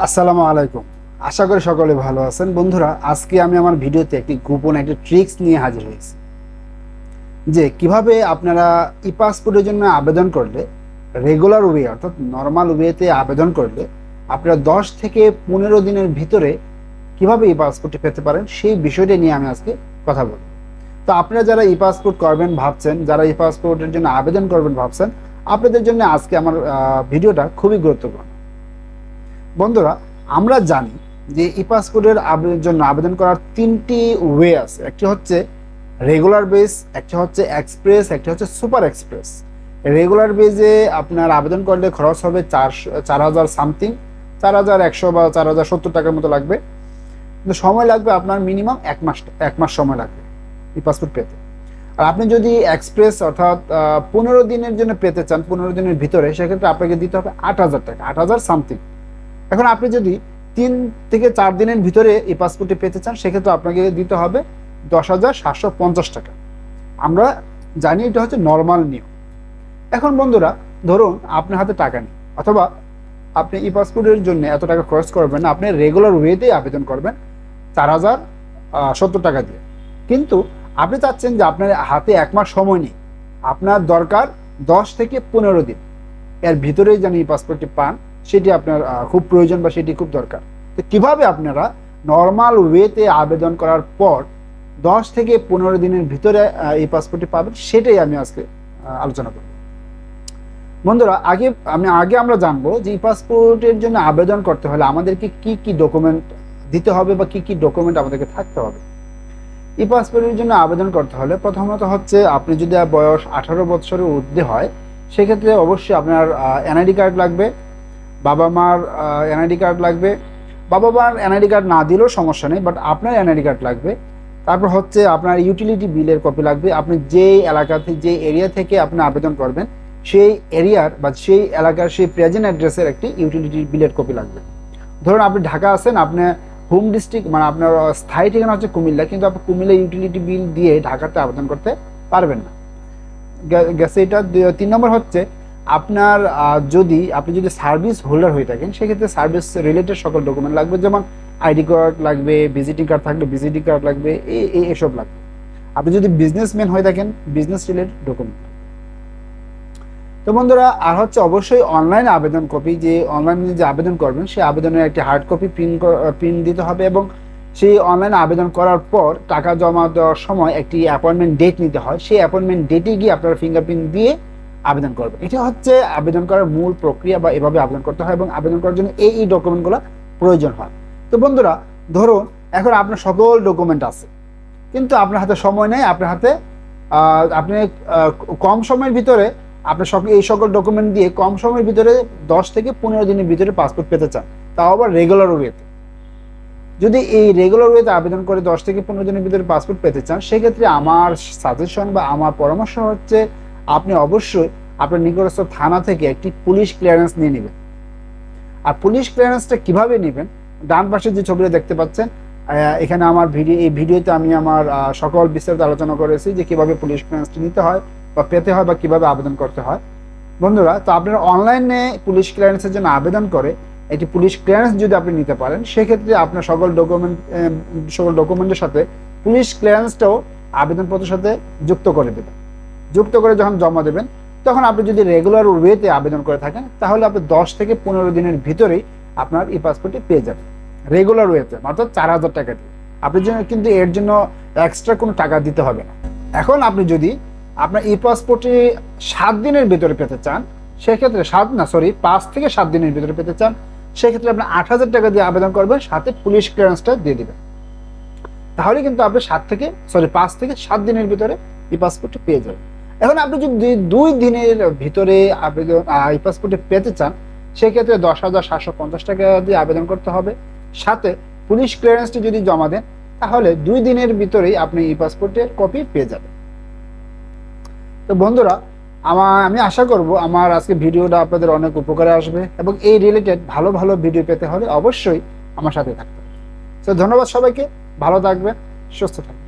আসসালামু আলাইকুম। আশা করি সকলে ভালো আছেন। বন্ধুরা, আজকে আমি আমার ভিডিওতে একটি গোপন একটি ট্রিক্স নিয়ে হাজির হয়েছি যে কিভাবে আপনারা ই পাসপোর্টের জন্য আবেদন করলে, রেগুলার ওয়ে অর্থাৎ নর্মাল ওয়েতে আবেদন করলে আপনারা 10 থেকে 15 দিনের ভিতরে কিভাবে ই পাসপোর্টটি পেতে পারেন সেই বিষয়টি নিয়ে আমি আজকে কথা বলব। তো আপনারা যারা ই পাসপোর্ট করবেন ভাবছেন, যারা ই পাসপোর্টের জন্য আবেদন করবেন ভাবছেন, আপনাদের জন্য আজকে আমার ভিডিওটা খুবই গুরুত্বপূর্ণ। বন্ধুরা, আমরা জানি যে ই পাসপোর্টের জন্য আবেদন করার 3টি ওয়ে আছে। একটি হচ্ছে রেগুলার বেস, একটি হচ্ছে এক্সপ্রেস, একটি হচ্ছে সুপার এক্সপ্রেস। রেগুলার বেজে আপনার আবেদন করলে খরচ হবে 4,000 সামথিং, 4,100 বা 4,070 টাকার মতো লাগবে। কিন্তু সময় লাগবে আপনার মিনিমাম এক মাস সময় লাগবে ই পাসপোর্ট পেতে। আর আপনি যদি এক্সপ্রেস অর্থাৎ 15 দিনের জন্য পেতে চান, 15 দিনের ভিতরে, সেক্ষেত্রে আপনাকে দিতে হবে 8,000 টাকা, 8,000 সামথিং। এখন আপনি যদি 3 থেকে 4 দিনের ভিতরে এই পাসপোর্টটি পেতে চান, সেক্ষেত্রে আপনাকে দিতে হবে 10,750 টাকা। আমরা জানি এটা হচ্ছে নর্মাল নিয়ম। এখন বন্ধুরা, ধরুন আপনার হাতে টাকা নেই, অথবা আপনি ই পাসপোর্টের জন্য এত টাকা খরচ করবেন না, আপনি রেগুলার ওয়েতেই আবেদন করবেন 4,070 টাকা দিয়ে। কিন্তু আপনি চাচ্ছেন যে আপনার হাতে 1 মাস সময় নেই, আপনার দরকার 10 থেকে 15 দিন, এর ভিতরেই যেন ই পাসপোর্টটি পান, সেটি আপনার খুব প্রয়োজন বা সেটি খুব দরকার। তো কিভাবে আপনারা নর্মাল ওয়েতে আবেদন করার পর 10 থেকে 15 দিনের ভিতরে এই পাসপোর্টটি পাবেন, সেটাই আমি আজকে আলোচনা করব। বন্ধুরা, আমরা জানবো যে ই পাসপোর্টের জন্য আবেদন করতে হলে আমাদেরকে কি কি ডকুমেন্ট দিতে হবে বা কি কি ডকুমেন্ট আমাদেরকে থাকতে হবে। ই পাসপোর্টের জন্য আবেদন করতে হলে প্রথমত হচ্ছে, আপনি যদি বয়স 18 বছরের ঊর্ধ্বে হয়, সেক্ষেত্রে অবশ্যই আপনার এনআইডি কার্ড লাগবে, বাবা মার এনআইডি কার্ড লাগবে। বাবা মার এনআইডি কার্ড না দিলেও সমস্যা নেই, বাট আপনার এনআইডি কার্ড লাগবে। তারপর হচ্ছে আপনার ইউটিলিটি বিলের কপি লাগবে। আপনি যেই এলাকাতে, যে এরিয়া থেকে আপনি আবেদন করবেন, সেই এরিয়ার বা সেই এলাকার সেই প্রেজেন্ট অ্যাড্রেসের একটি ইউটিলিটি বিলের কপি লাগবে। ধরুন আপনি ঢাকা আছেন, আপনার হোম ডিস্ট্রিক্ট মানে আপনার স্থায়ী ঠিকানা হচ্ছে কুমিল্লা, কিন্তু আপনি কুমিল্লা ইউটিলিটি বিল দিয়ে ঢাকাতে আবেদন করতে পারবেন না, গেছে এটা। 3 নম্বর হচ্ছে, আপনার আপনি যদি সার্ভিস হোল্ডার হয়ে থাকেন, সেক্ষেত্রে সার্ভিস রিলেটেড সকল ডকুমেন্ট লাগবে, যেমন আইডি কার্ড লাগবে, ভিজিটিং কার্ড থাকলে ভিজিটিং কার্ড লাগবে, এসব লাগবে। আপনি যদি বিজনেসম্যান হয়ে থাকেন, বিজনেস রিলেটেড ডকুমেন্ট। তো বন্ধুরা, আর হচ্ছে অবশ্যই অনলাইন আবেদন কপি, যে অনলাইনে যে আবেদন করবেন সেই আবেদনের একটি হার্ড কপি প্রিন্ট দিতে হবে, এবং সেই অনলাইনে আবেদন করার পর টাকা জমা দেওয়ার সময় একটি অ্যাপয়েন্টমেন্ট ডেট নিতে হয়। সেই অ্যাপয়েন্টমেন্ট ডেটে গিয়ে আপনারা ফিঙ্গারপ্রিন্ট দিয়ে আবেদন করবেন। এটা হচ্ছে আবেদন করার মূল প্রক্রিয়া, বা এভাবে আবেদন করতে হয়, এবং আবেদন করার জন্য এই ডকুমেন্টগুলো প্রয়োজন হয়। তো বন্ধুরা, ধরুন এখন আপনার সকল ডকুমেন্ট আছে, কিন্তু আপনার হাতে সময় নেই, আপনার হাতে আপনি কম সময়ের ভিতরে আপনি এই সকল ডকুমেন্ট দিয়ে কম সময়ের ভিতরে 10 থেকে 15 দিনের ভিতরে পাসপোর্ট পেতে চান, তাও আবার রেগুলার ওয়েতে। যদি এই রেগুলার ওয়েতে আবেদন করে 10 থেকে 15 দিনের ভিতরে পাসপোর্ট পেতে চান, সেক্ষেত্রে আমার সাজেশন বা আমার পরামর্শ হচ্ছে, আপনি অবশ্যই আপনার নিকটস্থ থানা থেকে একটি পুলিশ ক্লিয়ারেন্স নিয়ে নেবেন। আর পুলিশ ক্লিয়ারেন্সটা কিভাবে নেবেন, ডান পাশে যে ছবিটা দেখতে পাচ্ছেন, এখানে আমার এই ভিডিওতে আমি আমার সকল বিস্তারিত আলোচনা করেছি যে কিভাবে পুলিশ ক্লিয়ারেন্সটি নিতে হয় বা পেতে হয়, বা কিভাবে আবেদন করতে হয়। বন্ধুরা, তো আপনারা অনলাইনে পুলিশ ক্লিয়ারেন্সের জন্য আবেদন করে একটি পুলিশ ক্লিয়ারেন্স যদি আপনি নিতে পারেন, সেক্ষেত্রে আপনার সকল ডকুমেন্টের সাথে পুলিশ ক্লিয়ারেন্সটাও আবেদনপত্রের সাথে যুক্ত করে দেবেন। যুক্ত করে যখন জমা দেবেন, তখন আপনি যদি রেগুলার ওয়েতে আবেদন করে থাকেন, তাহলে আপনি 10 থেকে 15 দিনের ভিতরেই আপনার ই পাসপোর্টটি পেয়ে যাবেন রেগুলার ওয়েতে, মাত্র 4,000 টাকা দিয়ে। আপনার জন্য কিন্তু এর জন্য এক্সট্রা কোনো টাকা দিতে হবে না। এখন আপনি যদি আপনার ই পাসপোর্টে 7 দিনের ভিতরে পেতে চান, সেক্ষেত্রে 5 থেকে 7 দিনের ভিতরে পেতে চান, সেক্ষেত্রে আপনি 8,000 টাকা দিয়ে আবেদন করবেন, সাথে পুলিশ ক্লিয়ারেন্সটা দিয়ে দিবেন। তাহলে কিন্তু আপনি 5 থেকে 7 দিনের ভিতরে ই পাসপোর্টটি পেয়ে যাবেন। এখন আপনি যদি 2 দিনের ভিতরে আবেদন ই পাসপোর্টে পেতে চান, সেক্ষেত্রে 10,750 টাকা দিয়ে আবেদন করতে হবে, সাথে পুলিশ ক্লিয়ারেন্সটি যদি জমা দেন, তাহলে 2 দিনের ভিতরেই আপনি ই পাসপোর্টের কপি পেয়ে যাবেন। তো বন্ধুরা, আমি আশা করব আমার আজকে ভিডিওটা আপনাদের অনেক উপকারে আসবে, এবং এই রিলেটেড ভালো ভালো ভিডিও পেতে হলে অবশ্যই আমার সাথে থাকতে হবে। তো ধন্যবাদ সবাইকে, ভালো থাকবেন, সুস্থ থাকবেন।